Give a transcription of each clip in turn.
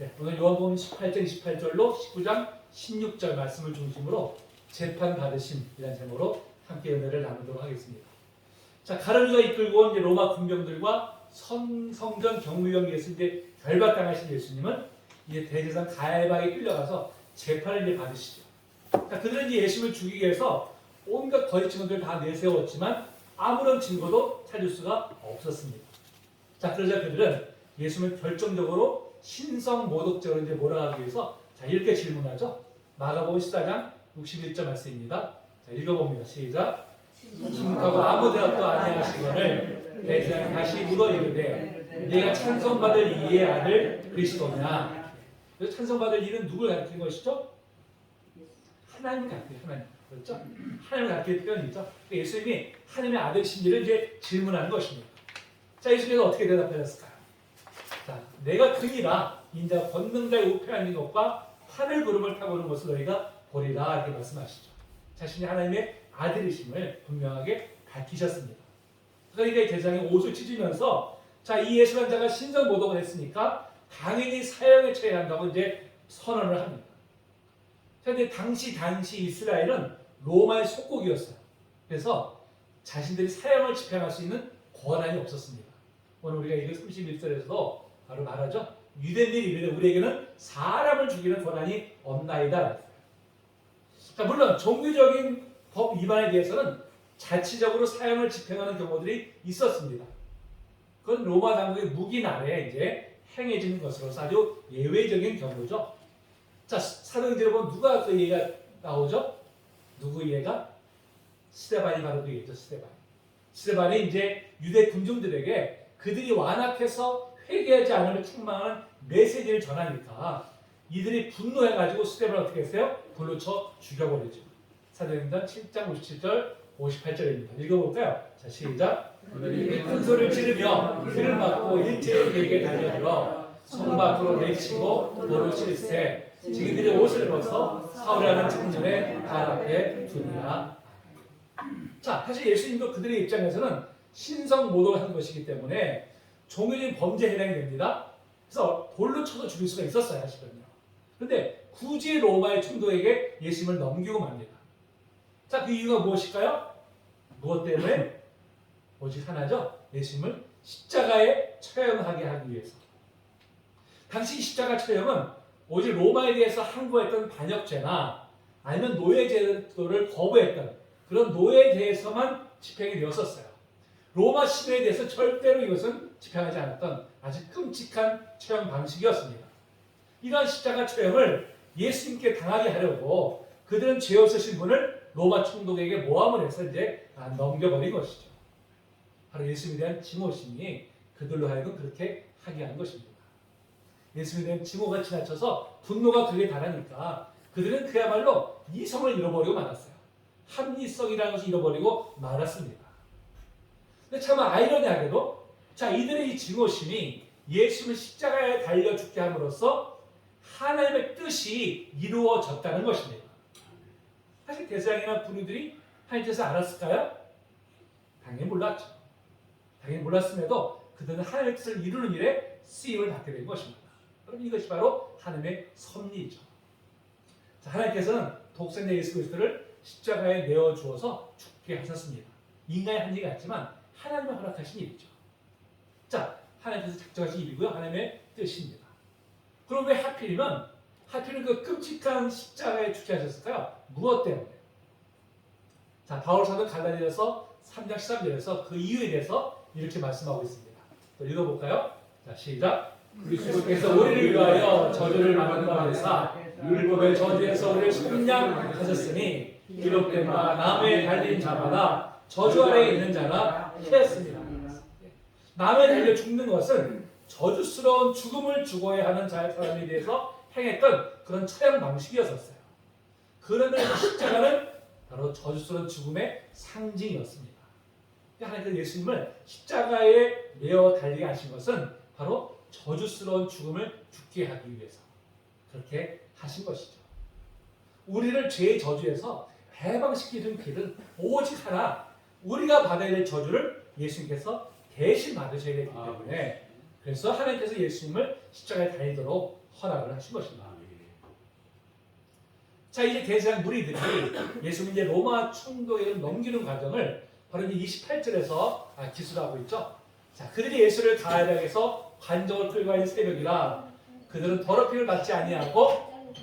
네, 오늘 요한복음 18장 28절로 19장 16절 말씀을 중심으로 재판 받으심이라는 제목으로 함께 은혜를 나누도록 하겠습니다. 자, 가룟유다 이끌고 온 이제 로마 군병들과 성전 경무병기에서 이제 결박당하신 예수님은 이제 대제사장 가야바에게 끌려가서 재판을 이제 받으시죠. 자, 그들은 이제 예수님을 죽이기 위해서 온갖 거짓 증언들을 다 내세웠지만 아무런 증거도 찾을 수가 없었습니다. 자, 그러자 그들은 예수님을 결정적으로 신성 모독죄로 이제 몰아가기 위해서 자, 이렇게 질문하죠. 마가복음 14장 61절 말씀입니다. 자, 읽어봅니다. 시작. 신하고 아무 대답도 아니하시거늘 대제사장이 다시 물어 이르되 네가 찬송받을 이의 아들 그리스도냐. 그래서 찬송받을 이는 누굴 가리키는 것이죠? 하나님 가리켜요. 하나님. 그렇죠? 하나님을 가리키는 표현이죠. 그러니까 예수님이 하나님의 아들이신지를 이제 질문하는 것입니다. 자, 예수님께서 어떻게 대답하셨을까요? 자, 내가 그니라 인자 권능자의 우편하는 것과 하늘 구름을 타고 오는 것을 너희가 보리라 이렇게 말씀하시죠. 자신이 하나님의 아들이심을 분명하게 밝히셨습니다. 그러니까 대장이 옷을 찢으면서 자, 이 예수라는 자가 신성 모독을 했으니까 당연히 사형에 처해야 한다고 이제 선언을 합니다. 그런데 당시 이스라엘은 로마의 속국이었어요. 그래서 자신들이 사형을 집행할 수 있는 권한이 없었습니다. 오늘 우리가 이거 31절에서도 바로 말하죠. 유대인들이 이르되 우리에게는 사람을 죽이는 권한이 없나이다. 자, 물론 종교적인 법 위반에 대해서는 자치적으로 사형을 집행하는 경우들이 있었습니다. 그건 로마 당국의 묵인 아래에 이제 행해지는 것으로서 아주 예외적인 경우죠. 자, 사도행전에 보면 누가 그 예가 나오죠? 누구 예가? 스데반이 바로 그 예죠. 스데반이 이제 유대 군중들에게 그들이 완악해서 회개하지 않으면 책망하는 메시지를 전하니까 이들이 분노해가지고 스데반을 어떻게 했어요? 불로 쳐 죽여버리죠. 사도행전 7장 57절 58절입니다. 읽어볼까요? 자, 시작. 그들이 큰 소리를 지르며 피를 맞고 일제에게 달려들어 성 밖으로 내치고 돌을 칠세 자기들이 옷을 벗어 사울이라는 청년의 발 앞에 두니라. 자, 사실 예수님도 그들의 입장에서는 신성 모독을 한 것이기 때문에 종교적인 범죄에 해당이 됩니다. 그래서 돌로 쳐서 죽일 수가 있었어요, 사실은요. 그런데 굳이 로마의 총독에게 예수님을 넘기고 맙니다. 자, 그 이유가 무엇일까요? 무엇 때문에? 오직 하나죠. 예수님을 십자가에 처형하게 하기 위해서. 당시 십자가 처형은 오직 로마에 대해서 항거했던 반역죄나 아니면 노예제도를 거부했던 그런 노예에 대해서만 집행이 되었었어요. 로마 시대에 대해서 절대로 이것은 집행하지 않았던 아주 끔찍한 처형 방식이었습니다. 이러한 십자가 처형을 예수님께 당하게 하려고 그들은 죄 없으신 분을 로마 총독에게 모함을 해서 이제 넘겨버린 것이죠. 바로 예수님에 대한 증오심이 그들로 하여금 그렇게 하게 한 것입니다. 예수님에 대한 증오가 지나쳐서 분노가 그에 달하니까 그들은 그야말로 이성을 잃어버리고 말았어요. 합리성이라는 것을 잃어버리고 말았습니다. 근데 참 아이러니하게도 자, 이들의 이 증오심이 예수님을 십자가에 달려 죽게 함으로써 하나님의 뜻이 이루어졌다는 것입니다. 사실 대제사장이나 군인들이 하나님 뜻을 알았을까요? 당연히 몰랐죠. 당연히 몰랐음에도 그들은 하나님의 뜻을 이루는 일에 쓰임을 받게 된 것입니다. 그럼 이것이 바로 하나님의 섭리이죠. 자, 하나님께서는 독생자 예수 그리스도를 십자가에 내어 주어서 죽게 하셨습니다. 인간의 한 일이 같지만 하나님의 허락하신 일이죠. 자, 하나님께서 작정하신 일이고요. 하나님의 뜻입니다. 그럼 왜 하필이면 그 끔찍한 십자가에 죽게 하셨을까요? 무엇 때문에? 자, 바울 사도 갈라디아서 3장 13절에서 그 이유에 대해서 이렇게 말씀하고 있습니다. 또 읽어볼까요? 자, 시작. 그리스도께서 우리를 위하여 저주를 받은 바 되사 율법의 저주에서 우리를 속량하셨으니 기록된 바 남에 달린 자마다 저주 아래에 있는 자라 하였습니다. 남에 달려 죽는 것은 저주스러운 죽음을 죽어야 하는 사람에 대해서 행했던 그런 처형 방식이었어요. 그런데 십자가는 바로 저주스러운 죽음의 상징이었습니다. 하나님께서 예수님을 십자가에 매어 달리게 하신 것은 바로 저주스러운 죽음을 죽게 하기 위해서 그렇게 하신 것이죠. 우리를 죄의 저주에서 해방시키는 길은 오직 하나, 우리가 받아야 될 저주를 예수님께서 대신 받으셔야 되기 때문에 그래서 하나님께서 예수님을 십자가에 달리도록 허락을 하신 것입니다. 자, 이제 대제사장 무리들이 예수님 이제 로마 총독에 넘기는 과정을 바로 이제 28절에서 기술하고 있죠. 자, 그들이 예수를 가해당해서 관정을 끌고 가는 새벽이라 그들은 더럽힘을 받지 아니하고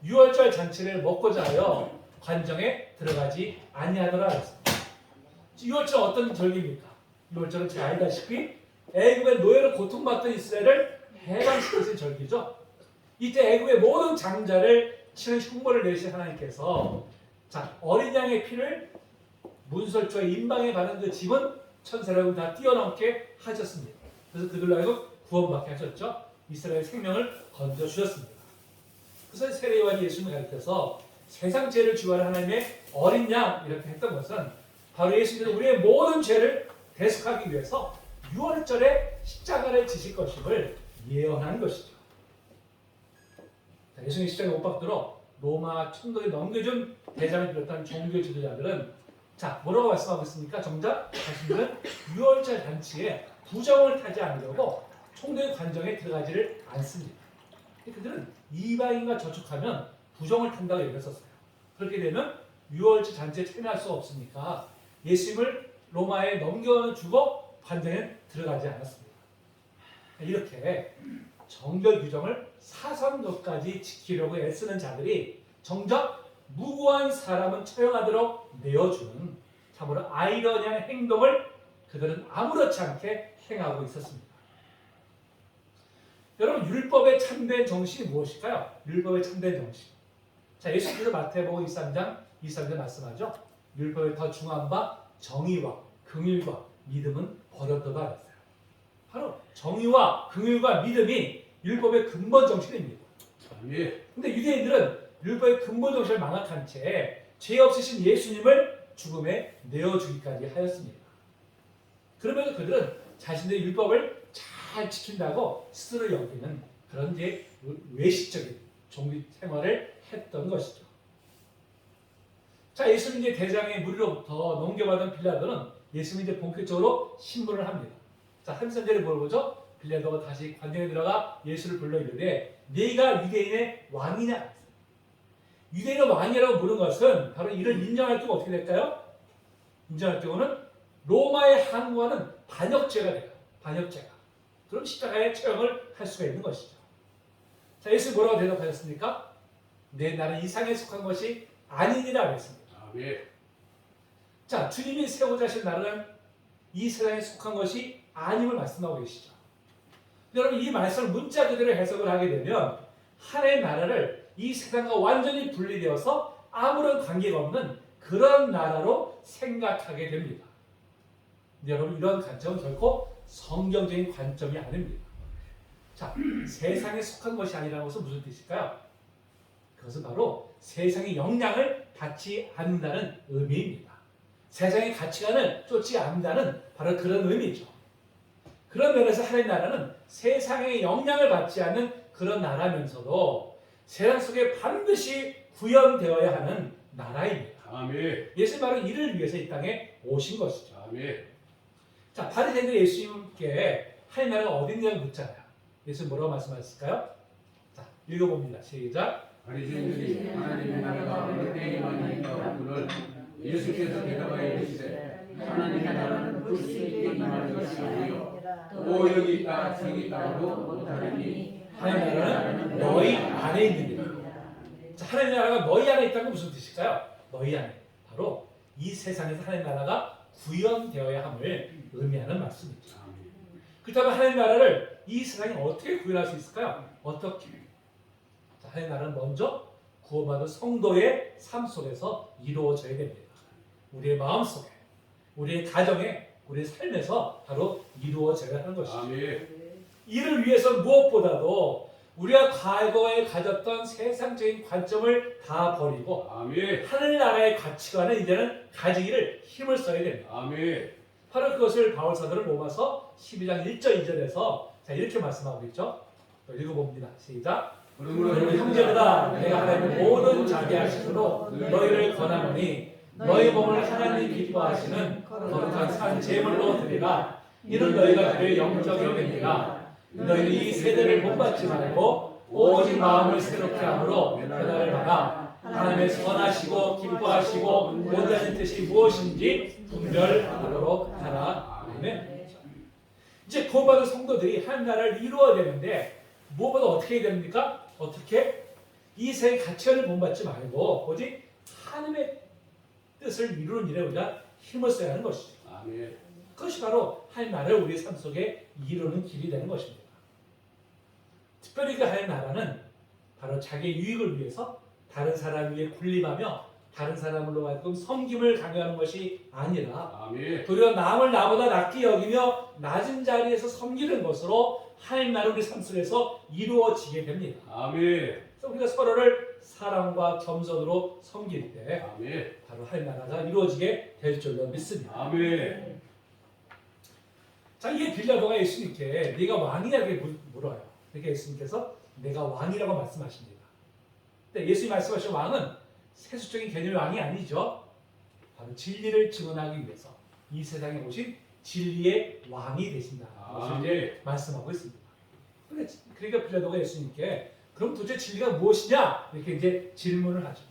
유월절 잔치를 먹고자 하여 관정에 들어가지 아니하더라 했습니다. 유월절은 어떤 절기입니까? 유월절은 잘 알다시피 애굽의 노예로 고통받던 이스라엘을 해방시키는 절기죠. 이때 애굽의 모든 장자를 치는 흉보를 내신 하나님께서 자, 어린 양의 피를 문설주와 임방에 바른 그 집은 천사라고 다 뛰어넘게 하셨습니다. 그래서 그들로 하여금 구원받게 하셨죠. 이스라엘 생명을 건져주셨습니다. 그래서 세례요한이 예수님을 가리켜서 세상 죄를 지워하는 하나님의 어린 양 이렇게 했던 것은 바로 예수님께서 우리의 모든 죄를 대속하기 위해서 6월절에 십자가를 지실 것임을 예언한 것이죠. 예수님 십자가에 못 박도록 로마 총독에 넘겨준 대장을 비롯한 종교 지도자들은 자, 뭐라고 말씀하고 있습니까? 정작 자신들은 6월절 잔치에 부정을 타지 않으려고 총독의 관정에 들어가지를 않습니다. 그들은 이방인과 저축하면 부정을 탄다고 얘기했었어요. 그렇게 되면 6월절 잔치에 참여할 수 없으니까 예수님을 로마에 넘겨주고 관정에 들어가지 않았습니다. 이렇게 정결 규정을 사선도까지 지키려고 애쓰는 자들이 정작 무고한 사람은 처형하도록 내어주는 참으로 아이러니한 행동을 그들은 아무렇지 않게 행하고 있었습니다. 여러분, 율법의 참된 정신이 무엇일까요? 율법의 참된 정신. 자, 예수님께서 마태복음 23장 23절 말씀하죠. 율법에 더 중요한 바 정의와 긍휼과 믿음은 버렸도다 했어요. 바로 정의와 긍휼과 믿음이 율법의 근본 정신입니다. 그런데 유대인들은 율법의 근본 정신을 망각한 채 죄 없으신 예수님을 죽음에 내어주기까지 하였습니다. 그러면서 그들은 자신들의 율법을 잘 지킨다고 스스로 여기는 그런 이제 외식적인 종교 생활을 했던 것이죠. 자, 예수님 이제 대장의 무리로부터 넘겨받은 빌라도는 예수님 이제 본격적으로 신문을 합니다. 자, 33절에 물어보죠. 빌라도가 다시 관정에 들어가 예수를 불러 이르되 네가 유대인의 왕이냐? 유대인의 왕이라고 부른 것은 바로 이를 인정할 경우 어떻게 될까요? 인정할 경우는 로마의 항구하는 반역죄가 돼요. 반역죄가. 그럼 십자가에 처형을 할 수가 있는 것이죠. 자, 예수 뭐라고 대답하셨습니까? 나는 이 세상에 속한 것이 아니니라 그랬습니다. 자, 주님이 세우고자 하신 나라는 이 세상에 속한 것이 아님을 말씀하고 계시죠. 여러분, 이 말씀을 문자 그대로 해석을 하게 되면 하나님의 나라를 이 세상과 완전히 분리되어서 아무런 관계가 없는 그런 나라로 생각하게 됩니다. 근데 여러분, 이런 관점은 결코 성경적인 관점이 아닙니다. 자, 세상에 속한 것이 아니라는 것은 무슨 뜻일까요? 그것은 바로 세상의 영향을 받지 않는다는 의미입니다. 세상의 가치관을 쫓지 않는다는 바로 그런 의미죠. 그런 면에서 하나님 나라는 세상의 영향을 받지 않는 그런 나라면서도 세상 속에 반드시 구현되어야 하는 나라입니다. 아멘. 예수님 바로 이를 위해서 이 땅에 오신 것이죠. 아멘. 자, 바리새인들이 예수님께 하나님 나라가 어딘지를 묻잖아요. 예수님 뭐라고 말씀하셨을까요? 자, 읽어봅니다. 시작. 바리새인들이 하나님의 나라가 어느 때에 많이 있다고 그를 예수께서 대답하여 이르시되 하나님의 나라는 볼 수 있게 임하는 것이 아니요 또 여기 있다 저기 있다고도 못하리니 하나님 나라는 너희 안에 있는 일입니다. 자, 하나님 나라가 너희 안에 있다는 건 무슨 뜻일까요? 너희 안에. 바로 이 세상에서 하나님 나라가 구현되어야 함을 의미하는 말씀이죠. 그렇다면 하나님 나라를 이 세상에 어떻게 구현할 수 있을까요? 어떻게? 자, 하나님 나라는 먼저 구원받은 성도의 삶 속에서 이루어져야 됩니다. 우리의 마음 속에, 우리의 가정에, 우리의 삶에서 바로 이루어져야 하는 것이죠. 아멘. 이를 위해서 무엇보다도 우리가 과거에 가졌던 세상적인 관점을 다 버리고 아멘. 하늘나라의 가치관을 이제는 가지기를 힘을 써야 됩니다. 아멘. 바로 그것을 바울 사도는 로마서 12장 1절 2절에서 자, 이렇게 말씀하고 있죠. 읽어봅니다. 시작. 그러므로 너희 형제들아, 내가 하나님의 모든 자기 하심으로 너희를 권하노니 너희 몸을 하나님 기뻐하시는 거룩한 산 제물로 드리라. 이는 너희가 드릴 영적인 은혜라. 너희는 이 세대를 본받지 말고 오직 마음을 새롭게 함으로 변화를 받아 하나님의 선하시고 기뻐하시고 원하는 뜻이 무엇인지 분별하도록 하라. 아멘. 이제 구원받은 성도들이 하나님 나라를 이루어야 되는데 무엇보다 어떻게 해야 됩니까? 어떻게? 이 세계 가치관을 본받지 말고 오직 하나님의 뜻을 이루는 일에 우리가 힘을 써야 하는 것이죠. 아멘. 그것이 바로 하나님 나라를 우리의 삶 속에 이루는 길이 되는 것입니다. 특별히 그 하나님 나라는 바로 자기의 유익을 위해서 다른 사람 위에 군림하며 다른 사람으로 하여금 섬김을 강요하는 것이 아니라 아멘. 도리어 남을 나보다 낮게 여기며 낮은 자리에서 섬기는 것으로 하나님 나라 우리 삶 속에서 이루어지게 됩니다. 아멘. 그래서 우리가 서로를 사랑과 겸손으로 섬길 때 아멘. 바로 하나님 나라가 이루어지게 될 줄로 믿습니다. 아멘. 자, 이게 빌라도가 예수님께 네가 왕이냐 이렇게 물어요. 그러니까 예수님께서 내가 왕이라고 말씀하십니다. 근데 예수님이 말씀하신 왕은 세속적인 개념의 왕이 아니죠. 바로 진리를 증언하기 위해서 이 세상에 오신 진리의 왕이 되신다. 것을 이제 말씀하고 있습니다. 그러니까 빌라도가 예수님께 그럼 도대체 진리가 무엇이냐 이렇게 이제 질문을 하죠.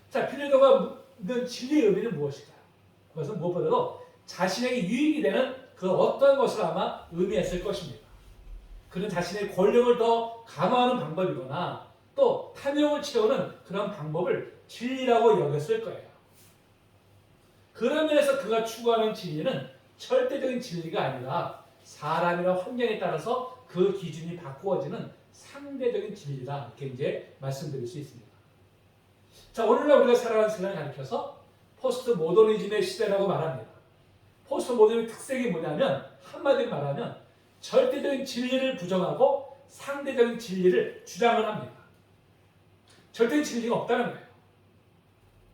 자, 빌라도가 묻는 진리의 의미는 무엇일까요? 그것은 무엇보다도 자신에게 유익이 되는 그 어떤 것을 아마 의미했을 것입니다. 그는 자신의 권력을 더 강화하는 방법이거나 또 탐욕을 채우는 그런 방법을 진리라고 여겼을 거예요. 그런 면에서 그가 추구하는 진리는 절대적인 진리가 아니라 사람이나 환경에 따라서 그 기준이 바꾸어지는 상대적인 진리다. 이렇게 이제 말씀드릴 수 있습니다. 자, 오늘날 우리가 살아가는 세상을 가리켜서 포스트 모더니즘의 시대라고 말합니다. 포스트 모더니즘의 특색이 뭐냐면 한마디로 말하면 절대적인 진리를 부정하고 상대적인 진리를 주장을 합니다. 절대적인 진리가 없다는 거예요.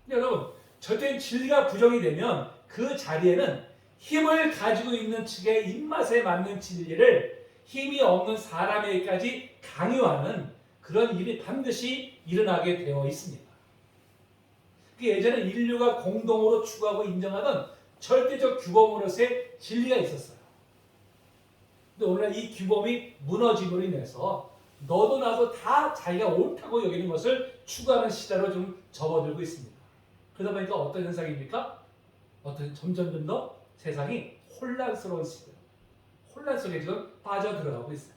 여러분, 절대적인 진리가 부정이 되면 그 자리에는 힘을 가지고 있는 측의 입맛에 맞는 진리를 힘이 없는 사람에게까지 강요하는 그런 일이 반드시 일어나게 되어 있습니다. 예전에 인류가 공동으로 추구하고 인정하던 절대적 규범으로서의 진리가 있었어요. 근데 오늘날 이 규범이 무너짐으로 인해서 너도 나도 다 자기가 옳다고 여기는 것을 추구하는 시대로 좀 접어들고 있습니다. 그러다 보니까 어떤 현상입니까? 점점 더 세상이 혼란스러운 시대, 혼란 속에 지금 빠져들어가고 있어요.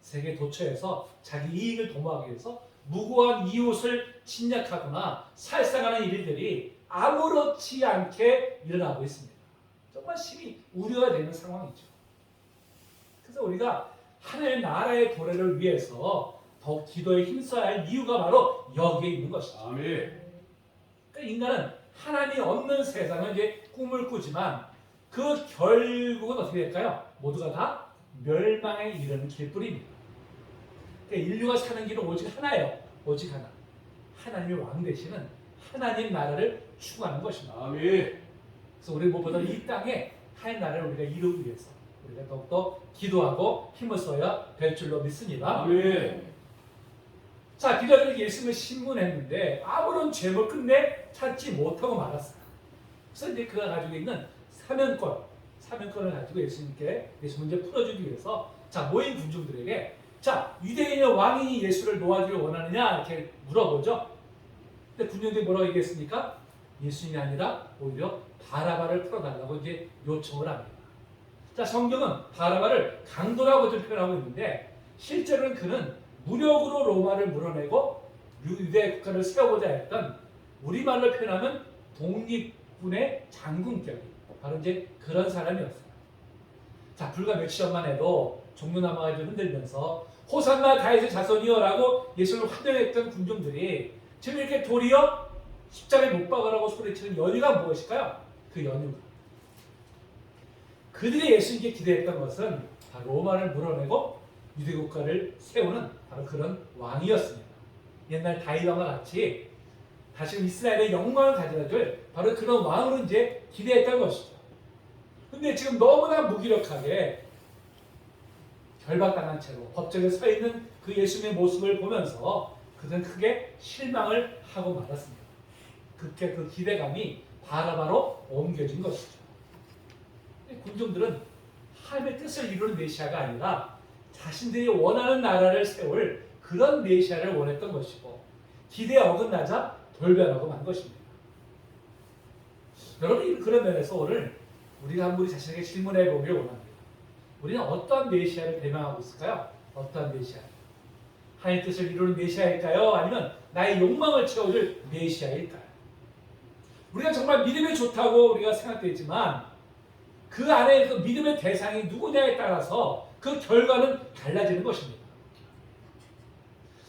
세계 도처에서 자기 이익을 도모하기 위해서 무고한 이웃을 침략하거나 살상하는 일들이 아무렇지 않게 일어나고 있습니다. 정말 심히 우려가 되는 상황이죠. 그래서 우리가 하나님의 나라의 도래를 위해서 더욱 기도에 힘써야 할 이유가 바로 여기에 있는 것이죠. 아멘. 그러니까 인간은 하나님이 없는 세상을 이제 꿈을 꾸지만 그 결국은 어떻게 될까요? 모두가 다 멸망에 이르는 길뿐입니다. 그러니까 인류가 사는 길은 오직 하나예요. 오직 하나. 하나님의 왕 되시는 하나님 나라를 추구하는 것입니다. 아멘. 그래서 우리 무엇보다 이 땅에 하나님 나라를 우리가 이루기 위해서 우리가 더욱더 기도하고 힘을 써야 될 줄로 믿습니다. 아멘. 자, 빌라도는 예수님을 신문했는데 아무런 죄물 끝내 찾지 못하고 말았어요. 그래서 이제 그가 가지고 있는 사면권을 가지고 예수님께 예수 문제 풀어주기 위해서 자, 모인 군중들에게 자, 유대인의 왕이 예수를 놓아주길 원하느냐 이렇게 물어보죠. 근데 군중들이 뭐라고 얘기했습니까? 예수님이 아니라 오히려 바라바를 풀어달라고 이제 요청을 합니다. 자, 성경은 바라바를 강도라고 좀 표현하고 있는데 실제로는 그는 무력으로 로마를 물어내고 유대 국가를 세워보자 했던 우리말로 표현하면 독립군의 장군격이 바로 이제 그런 사람이었어요. 자, 불과 며칠 전만 해도 종려나무가 흔들면서 호산나 다윗의 자손이여라고 예수를 환영했던 군중들이 지금 이렇게 도리어 십자가에 못 박으라고 소리치는 연유가 무엇일까요? 그 연유가 그들이 예수님께 기대했던 것은 바로 로마를 물어내고 유대 국가를 세우는 바로 그런 왕이었습니다. 옛날 다윗 왕과 같이 다시금 이스라엘의 영광을 가져다 줄 바로 그런 왕으로 이제 기대했던 것이죠. 근데 지금 너무나 무기력하게 결박당한 채로 법정에 서 있는 그 예수님의 모습을 보면서 그들은 크게 실망을 하고 말았습니다. 그렇게 그 기대감이 바라바로 옮겨진 것이죠. 군중들은 하나님의 뜻을 이루는 메시아가 아니라 자신들이 원하는 나라를 세울 그런 메시아를 원했던 것이고 기대에 어긋나자 돌변하고 만 것입니다. 여러분 그런 면에서 오늘 우리가 한번 우리 자신에게 질문해 보기를 원합니다. 우리는 어떠한 메시아를 대명하고 있을까요? 어떠한 메시아? 하나님의 뜻을 이루는 메시아일까요? 아니면 나의 욕망을 채워줄 메시아일까요? 우리가 정말 믿음이 좋다고 우리가 생각되지만 그 안에 그 믿음의 대상이 누구냐에 따라서 그 결과는 달라지는 것입니다.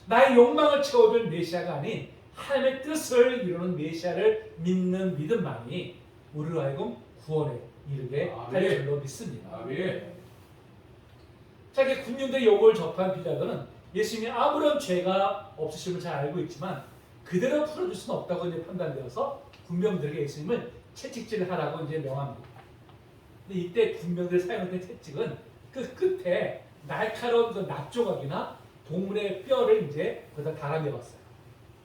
나의 욕망을 채워줄 메시아가 아닌 하나님의 뜻을 이루는 메시아를 믿는 믿음만이 우리로 하여금 구원에 이르게 할 줄로 믿습니다. 아멘. 자, 이렇게 군중들의 요구를 접한 빌라도는 예수님이 아무런 죄가 없으심을 잘 알고 있지만 그대로 풀어줄 수는 없다고 이제 판단되어서 군병들에게 예수님을 채찍질을 하라고 이제 명합니다. 근데 이때 군병들이 사용했던 채찍은 그 끝에 날카로운 그 납조각이나 동물의 뼈를 이제 거기다 달아내었어요.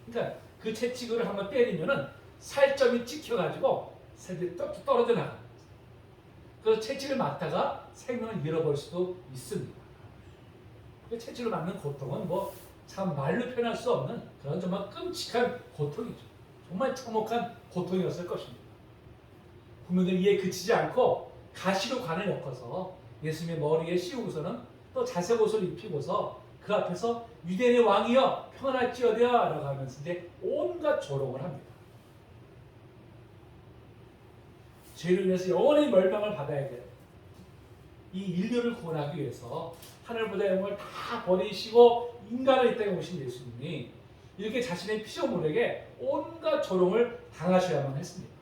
그러니까 그 채찍을 한번 때리면은 살점이 찍혀가지고 살이 떨어져 나갑니다. 그래서 채찍을 맞다가 생명을 잃어버릴 수도 있습니다. 그 채찍을 맞는 고통은 뭐 참 말로 표현할 수 없는 그런 정말 끔찍한 고통이죠. 정말 참혹한 고통이었을 것입니다. 군병들은 이에 그치지 않고 가시로 관을 엮어서 예수님의 머리에 씌우고서는 또 자색 옷을 입히고서 그 앞에서 유대인의 왕이여 평안할지어다 라고 하면서 이제 온갖 조롱을 합니다. 죄로 인해서 영원히 멸망을 받아야 될 이 인류를 구원하기 위해서 하늘보다 영광을 다 버리시고 인간을 이 땅에 오신 예수님이 이렇게 자신의 피조물에게 온갖 조롱을 당하셔야만 했습니다.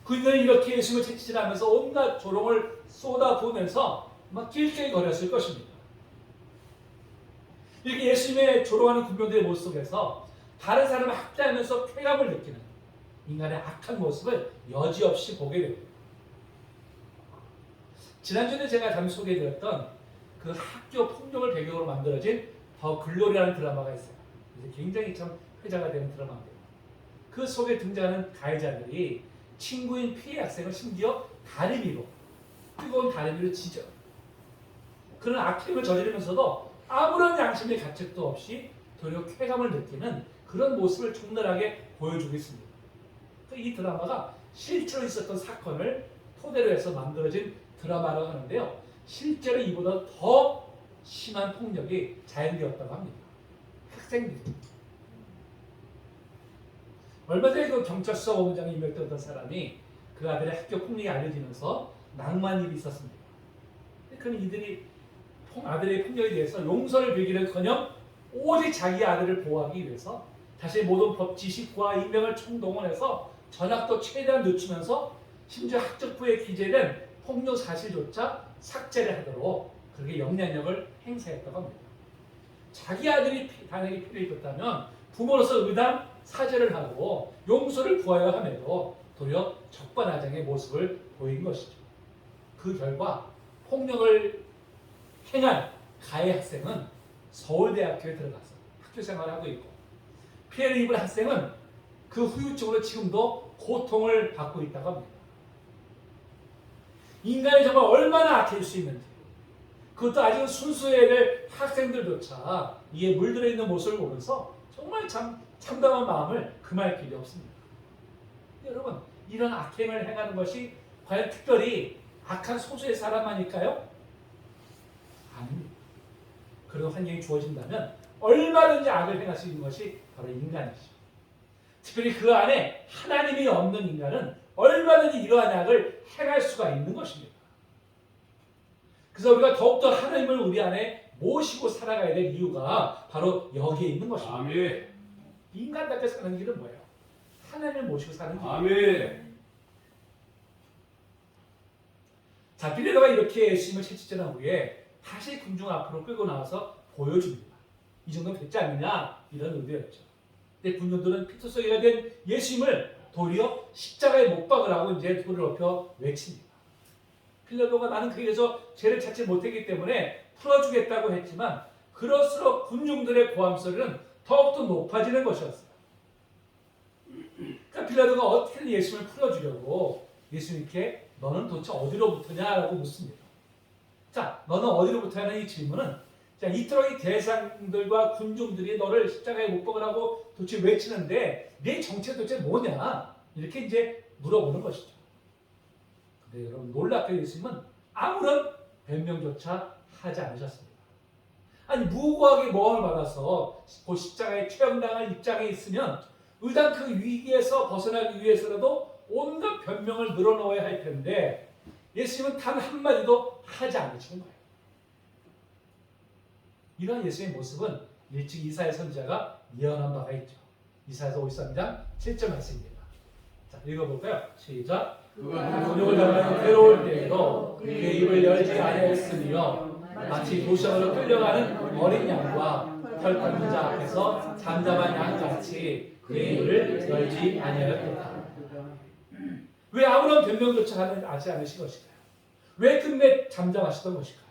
그들은 이렇게 예수님을 채찍질하면서 온갖 조롱을 쏟아부으면서 막 낄낄거렸을 것입니다. 이렇게 예수님의 조롱하는 군병들의 모습 속에서 다른 사람을 학대하면서 쾌감을 느끼는 인간의 악한 모습을 여지없이 보게 됩니다. 지난주에 제가 잠시 소개해드렸던 그 학교 폭력을 배경으로 만들어진 더 글로리라는 드라마가 있어요. 굉장히 참 회자가 되는 드라마인데요. 그 속에 등장하는 가해자들이 친구인 피해 학생을 심지어 다리미로 뜨거운 다리미로 지져 그런 악행을 저지르면서도 아무런 양심의 가책도 없이 도리어 쾌감을 느끼는 그런 모습을 적나라하게 보여주고 있습니다. 이 드라마가 실제로 있었던 사건을 토대로 해서 만들어진 드라마라고 하는데요. 실제로 이보다 더 심한 폭력이 자행되었다고 합니다. 학생들이. 얼마 전에 그 경찰서 본부장에 임명됐던 어떤 사람이 그 아들의 학교 폭력이 알려지면서 낭만 일이 있었습니다. 그럼 이들이 아들의 폭력에 대해서 용서를 빌기는커녕 오직 자기 아들을 보호하기 위해서 자신의 모든 법 지식과 인명을 총동원해서 전학도 최대한 늦추면서 심지어 학적부에 기재된 폭력 사실조차 삭제를 하도록 그렇게 영향력을 행사했다고 합니다. 자기 아들이 단약에 피를 입었다면 부모로서 의당 사죄를 하고 용서를 구하여 함에도 도리어 적반하장의 모습을 보인 것이죠. 그 결과 폭력을 행한 가해 학생은 서울대학교에 들어가서 학교 생활을 하고 있고 피해를 입은 학생은 그 후유증으로 지금도 고통을 받고 있다고 합니다. 인간이 정말 얼마나 악해질 수 있는지 그것도 아직은 순수해야 될 학생들조차 이에 물들어 있는 모습을 보면서 정말 참담한 마음을 금할 길이 없습니다. 여러분 이런 악행을 행하는 것이 과연 특별히 악한 소수의 사람만일까요? 아닙니다. 그런 환경이 주어진다면 얼마든지 악을 행할 수 있는 것이 바로 인간이죠. 특별히 그 안에 하나님이 없는 인간은 얼마든지 이러한 악을 행할 수가 있는 것입니다. 그래서 우리가 더욱더 하나님을 우리 안에 모시고 살아가야 될 이유가 바로 여기에 있는 것입니다. 아멘. 인간답게 사는 길은 뭐예요? 하나님을 모시고 사는 길. 아멘. 자, 빌라도가 이렇게 예수님을 채찍질한 후에 다시 군중 앞으로 끌고 나와서 보여줍니다. 이 정도면 됐지 않느냐? 이런 의도였죠. 근데 군중들은 피투성이가 된 예수님을 도리어 십자가에 못 박으라고 이제 손을 높여 외칩니다. 빌라도가 나는 그에 대해서 죄를 찾지 못했기 때문에 풀어주겠다고 했지만 그럴수록 군중들의 고함 소리는 더욱더 높아지는 것이었어요. 그러니까 빌라도가 어떻게든 예수님을 풀어주려고 예수님께 너는 도대체 어디로부터냐라고 묻습니다. 자, 너는 어디로부터 하는 이 질문은 자, 이토록 이 대상들과 군중들이 너를 십자가에 못 박으라고 도대체 외치는데 네 정체 도대체 뭐냐? 이렇게 이제 물어보는 것이죠. 근데 여러분 놀랍게 예수님은 아무런 변명조차 하지 않으셨습니다. 아니 무고하게 모함을 받아서 그 십자가에 처형당할 입장에 있으면 의당 그 위기에서 벗어나기 위해서라도 온갖 변명을 늘어놓아야 할 텐데 예수님은 단 한마디도 하지 않으시는 거예요. 이러한 예수의 모습은 일찍 이사야 선지자가 예언한 바가 있죠. 이사야서 53장 7절 말씀입니다. 자, 읽어볼까요? 시작. 그가 곤욕을 당하는 괴로울 때에도 그의 입을 열지 아니하였으며 마치 도시락으로 끌려가는 어린 양과 털 깎는 자 앞에서 잠잠한 양같이 그의 입을 열지 아니하였다. 왜 아무런 변명조차 하지 않으신 것일까요? 왜 끝내 잠잠하시던 것일까요?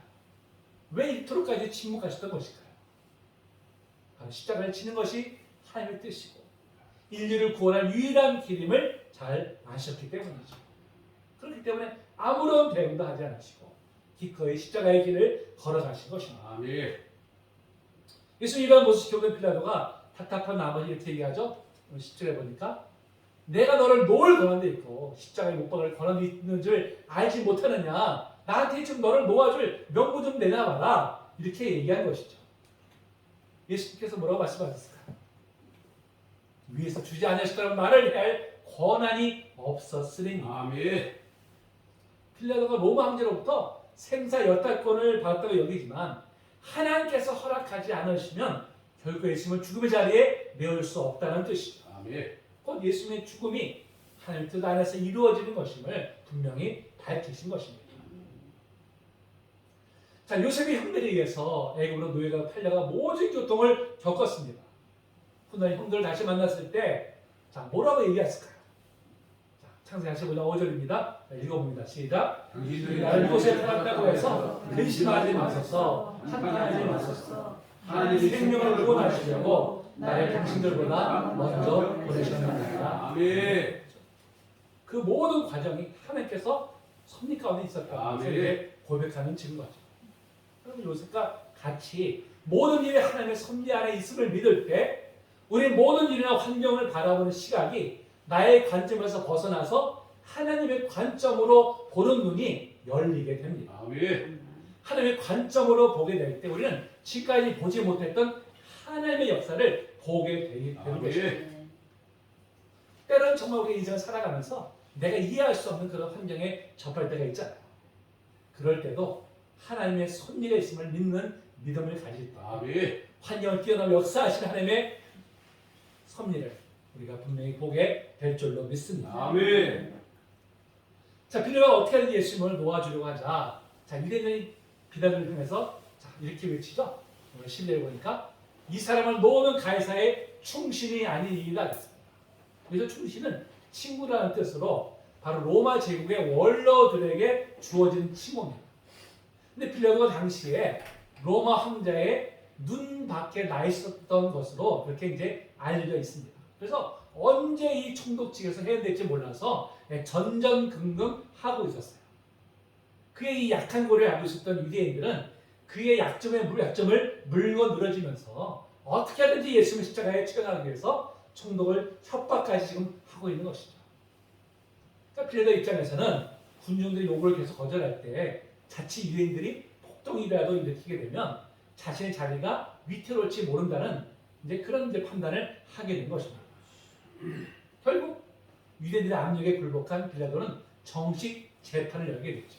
왜 이토록까지 침묵하셨던 것일까요? 바로 십자가를 치는 것이 하나님의 뜻이고 인류를 구원할 유일한 길임을 잘 아셨기 때문이죠. 그렇기 때문에 아무런 대응도 하지 않으시고 기꺼이 십자가의 길을 걸어가신 것입니다. 아멘. 예수님 이러한 모습을 겪은 빌라도가 답답한 나머지 이렇게 얘기하죠. 10절에 보니까 내가 너를 놓을 권한 데 있고 십자가에 못 박을 권한 데 있는 줄 알지 못하느냐. 나한테 좀 너를 놓아줄 명부 좀 내놔봐라. 이렇게 얘기한 것이죠. 예수님께서 뭐라고 말씀하셨을까요? 위에서 주지 않으셨다면 말을 할 권한이 없었으리니. 아멘. 빌라도가 로마 황제로부터 생사 여탈권을 받았다고 여기지만 하나님께서 허락하지 않으시면 결국 예수님을 죽음의 자리에 내올 수 없다는 뜻이죠. 아멘. 곧 예수님의 죽음이 하나님 뜻 안에서 이루어지는 것임을 분명히 밝히신 것입니다. 자, 요셉의 형들에 의해서 애굽으로 노예가 팔려가 모든 고통을 겪었습니다. 훗날 형들을 다시 만났을 때 자, 뭐라고 얘기했을까요? 자, 창세기 45장 5절입니다. 읽어봅니다. 시작. 당신들이 나를 이곳에 팔았다고 해서 근심하지 마소서, 한탄하지 마소서. 하나님이 생명을 구원하시려고 나를 당신들보다 먼저 보내셨느니라. 아멘. 그 모든 과정이 하나님께서 섭리 가운데 있었다는 것을 고백하는 증거죠. 그럼 요셉과 같이 모든 일이 하나님의 섭리 안에 있음을 믿을 때 우리 모든 일이나 환경을 바라보는 시각이 나의 관점에서 벗어나서 하나님의 관점으로 보는 눈이 열리게 됩니다. 아멘. 하나님의 관점으로 보게 될 때 우리는 지금까지 보지 못했던 하나님의 역사를 보게 되는 것입니다. 때로는 정말 우리 인생을 살아가면서 내가 이해할 수 없는 그런 환경에 접할 때가 있잖아요. 그럴 때도 하나님의 섭리가 있음을 믿는 믿음을 가질 때 아멘. 환경을 뛰어넘어 역사하시는 하나님의 섭리를 우리가 분명히 보게 될 줄로 믿습니다. 아멘. 자, 빌라도가 어떻게 하든지 예수님을 놓아주려고 하자. 자, 유대인의 비단을 통해서 자, 이렇게 외치죠. 오늘 11절에 보니까 이 사람을 놓는 가이사의 충신이 아니니라 했습니다. 그래서 충신은 친구라는 뜻으로 바로 로마 제국의 원로들에게 주어진 칭호입니다. 근데 빌라도가 당시에 로마 황제의 눈 밖에 나 있었던 것으로 그렇게 이제 알려져 있습니다. 그래서 언제 이 총독직에서 해임될지 몰라서 전전긍긍하고 있었어요. 그의 이 약한 고를 알고 있었던 유대인들은 그의 약점을 물고 늘어지면서 어떻게 하든지 예수님을 십자가에 처형하기 위해서 총독을 협박까지 지금 하고 있는 것이죠. 그러니까 빌라도 입장에서는 군중들이 요구를 계속 거절할 때 자칫 유대인들이 폭동이라도 일으키게 되면 자신의 자리가 위태로울지 모른다는 이제 그런 이제 판단을 하게 된 것입니다. 결국 유대인들의 압력에 굴복한 빌라도는 정식 재판을 열게 됐죠.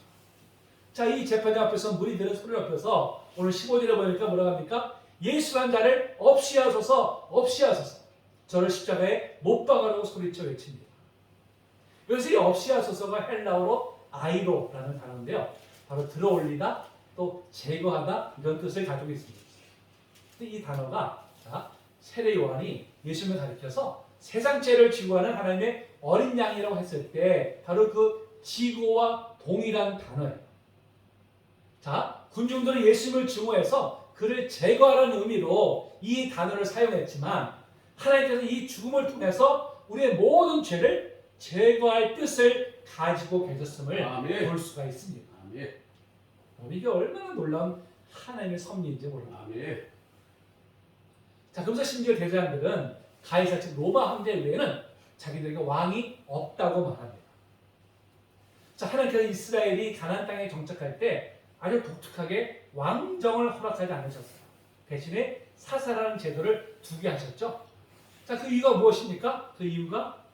자, 이 재판장 앞에서 무리들은 소리를 높여서 오늘 15절에 보니까 뭐라고 합니까? 예수란 자를 없이 하소서, 없이 하소서. 저를 십자가에 못 박으라고 소리쳐 외칩니다. 여기서 이 없이 하소서가 헬라어로 아이로라는 단어인데요. 바로 들어올리다, 또 제거하다 이런 뜻을 가지고 있습니다. 근데 이 단어가 자, 세례 요한이 예수님을 가리켜서 세상 죄를 지고 하는 하나님의 어린 양이라고 했을 때 바로 그 지고와 동일한 단어예요. 자, 군중들은 예수님을 증오해서 그를 제거하라는 의미로 이 단어를 사용했지만 하나님께서 이 죽음을 통해서 우리의 모든 죄를 제거할 뜻을 가지고 계셨음을 아멘. 볼 수가 있습니다. 아멘. 이게 얼마나 놀라운 하나님의 섭리인지 몰라요. 아멘. 자, 그러면서 심지어 대제사장들은 가이사 즉 로마 황제 외에는 자기들에게 왕이 없다고 말합니다. 자, 하나님께서 이스라엘이 가나안 땅에 정착할 때 아주 독특하게 왕정을 허락하지 않으셨어요. 대신에 사사라는 제도를 두게 하셨죠. 자, 그 이유가 무엇입니까? 그 이유가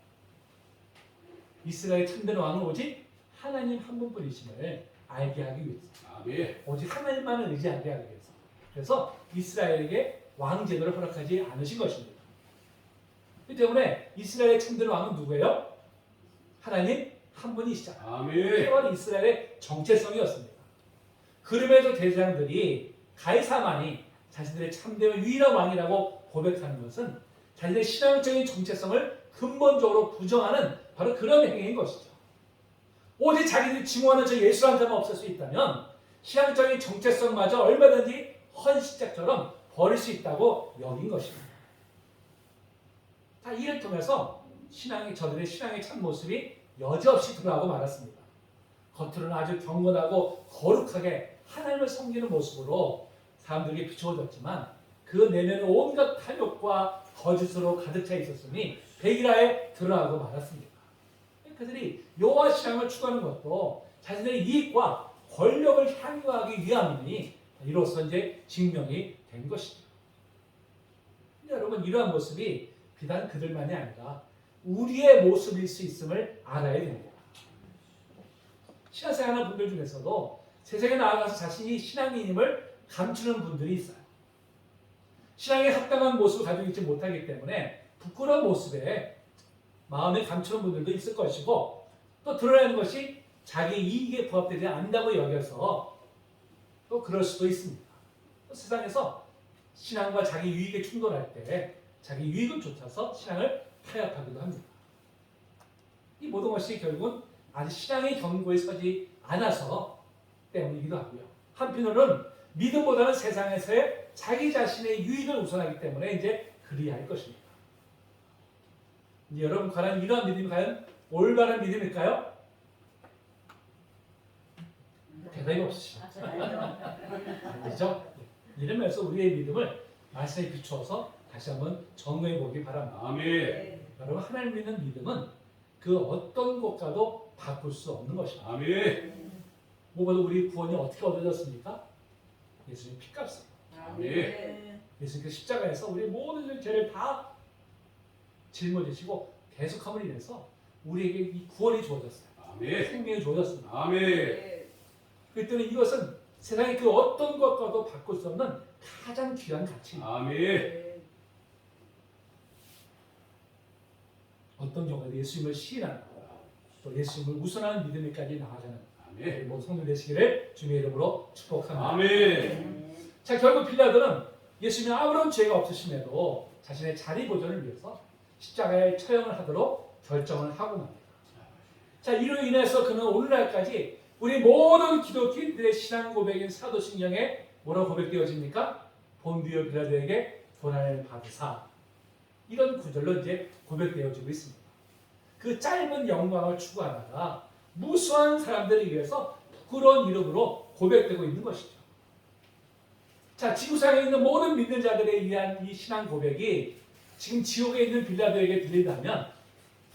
이스라엘 참된 왕은 오직 하나님 한 분뿐이심을 알게 하기 위해서. 아멘. 오직 하나님만을 의지하게 하기 위해서. 그래서 이스라엘에게 왕 제도를 허락하지 않으신 것입니다. 그 때문에 이스라엘의 참된 왕은 누구예요? 하나님 한 분이시잖아요. 아멘. 그게 이스라엘의 정체성이었습니다. 그럼에도 대제사장들이 가이사만이 자신들의 참되는 유일한 왕이라고 고백하는 것은 자신의 신앙적인 정체성을 근본적으로 부정하는 바로 그런 행위인 것이죠. 오직 자기들이 증오하는 저 예수 한 자만 없을 수 있다면 신앙적인 정체성마저 얼마든지 헌신짝처럼 버릴 수 있다고 여긴 것입니다. 자, 이를 통해서 저들의 신앙의 참모습이 여지없이 드러나고 말았습니다. 겉으로는 아주 경건하고 거룩하게 하나님을 섬기는 모습으로 사람들에게 비추어졌지만 그 내면은 온갖 탐욕과 거짓으로 가득 차 있었으니 백일하에 드러나고 말았습니다. 그들이 여호와 신앙을 추구하는 것도 자신의 이익과 권력을 향유하기 위함이니 이로써 이제 증명이 된 것이죠. 여러분, 이러한 모습이 비단 그들만이 아니라 우리의 모습일 수 있음을 알아야 됩니다. 신앙생활하는 분들 중에서도 세상에 나아가서 자신이 신앙인임을 감추는 분들이 있어요. 신앙에 합당한 모습을 가지고 있지 못하기 때문에 부끄러운 모습에 마음에 감추는 분들도 있을 것이고, 또 드러내는 것이 자기 이익에 부합되지 않는다고 여겨서 또 그럴 수도 있습니다. 또 세상에서 신앙과 자기 유익에 충돌할 때 자기 유익을 쫓아서 신앙을 타협하기도 합니다. 이 모든 것이 결국은 아직 신앙의 경고에 서지 않아서 때문이기도 하고요. 한편으로는 믿음보다는 세상에서의 자기 자신의 유익을 우선하기 때문에 이제 그리할 것입니다. 이제 여러분, 과연 이러한 믿음이 과연 올바른 믿음일까요? 대답이 없으시죠? 그렇죠? 이러면서 우리의 믿음을 말씀에 비추어서 다시 한번 정리해 보기 바랍니다. 아멘. 여러분, 하나님 믿는 믿음은 그 어떤 것과도 바꿀 수 없는 것입니다. 아멘. 무엇보다 우리 구원이 어떻게 얻어졌습니까? 예수님 피값으로. 아멘. 예수님께서 십자가에서 우리 모든 죄를 다 짊어지시고 계속함을 인해서 우리에게 이 구원이 주어졌어요. 아멘. 생명이 주어졌습니다. 아멘. 그랬더니 이것은 세상의 그 어떤 것과도 바꿀 수 없는 가장 귀한 가치입니다. 아멘. 어떤 경우에도 예수님을 시인하는 또 예수님을 우선하는 믿음에까지 나아가는 아멘. 모든 성도 되시기를 주님의 이름으로 축복합니다. 아멘. 자, 결국 빌라도는 예수님이 아무런 죄가 없으심에도 자신의 자리 보존을 위해서 십자가에 처형을 하도록 결정을 하고 맙니다. 자, 이로 인해서 그는 오늘날까지 우리 모든 기독교인들의 신앙 고백인 사도신경에 뭐라고 고백되어집니까? 본디오 빌라도에게 고난을 받으사, 이런 구절로 이제 고백되어지고 있습니다. 그 짧은 영광을 추구하다가 무수한 사람들을 위해서 부끄러운 이름으로 고백되고 있는 것이죠. 자, 지구상에 있는 모든 믿는 자들에 의한 이 신앙 고백이 지금 지옥에 있는 빌라도에게 들린다면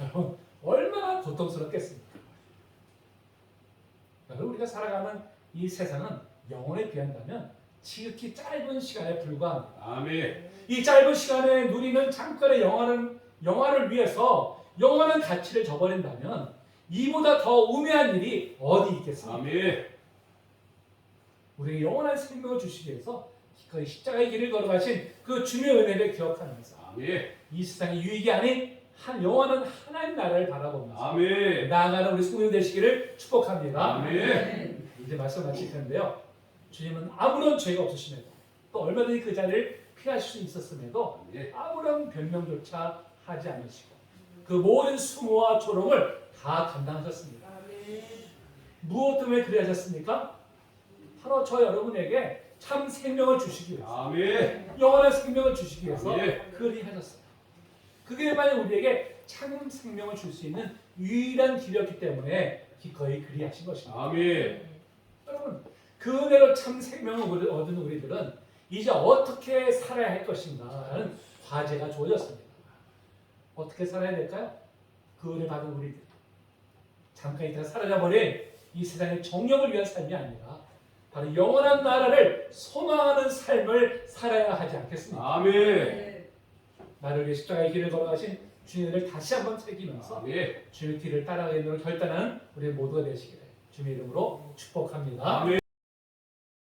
여러분, 얼마나 고통스럽겠습니까? 여러분, 우리가 살아가는 이 세상은 영혼에 비한다면 지극히 짧은 시간에 불과합니다. 아멘. 이 짧은 시간에 누리는 잠깐의 영화를 위해서 영원한 가치를 저버린다면 이보다 더 우매한 일이 어디 있겠습니까? 아멘. 우리에게 영원한 생명을 주시기 위해서 그 십자가의 길을 걸어가신 그 주님의 은혜를 기억하면서 아멘. 이 세상의 유익이 아닌 한 영원한 하나님 나라를 바라보면서 아멘. 나아가는 우리 성도 되시기를 축복합니다. 아멘. 이제 말씀 마칠 텐데요. 주님은 아무런 죄가 없으심에도 또 얼마든지 그 자리를 피하실 수 있었음에도 아멘. 아무런 변명조차 하지 않으시고 그 모든 수모와 조롱을 다 감당하셨습니다. 무엇 때문에 그리하셨습니까? 바로 저 여러분에게 참 생명을 주시기 위해서, 아멘. 영원한 생명을 주시기 위해서 아멘. 그리하셨어요. 그게 만약 우리에게 참 생명을 줄 수 있는 유일한 길이었기 때문에 기꺼이 그리하신 것입니다. 아멘. 여러분, 그 은혜로 참 생명을 얻은 우리들은 이제 어떻게 살아야 할 것인가라는 과제가 주어졌습니다. 어떻게 살아야 될까요? 그 은혜 받은 우리들. 잠깐 있다가 사라져버린 이 세상의 정욕을 위한 삶이 아니라 바로 영원한 나라를 소망하는 삶을 살아야 하지 않겠습니까? 아멘. 나를 위해 십자가의 길을 걸어가신 주님을 다시 한번 새기면서 아멘. 주님의 길을 따라가는 결단하는 우리 모두가 되시기를 주님의 이름으로 축복합니다. 아멘.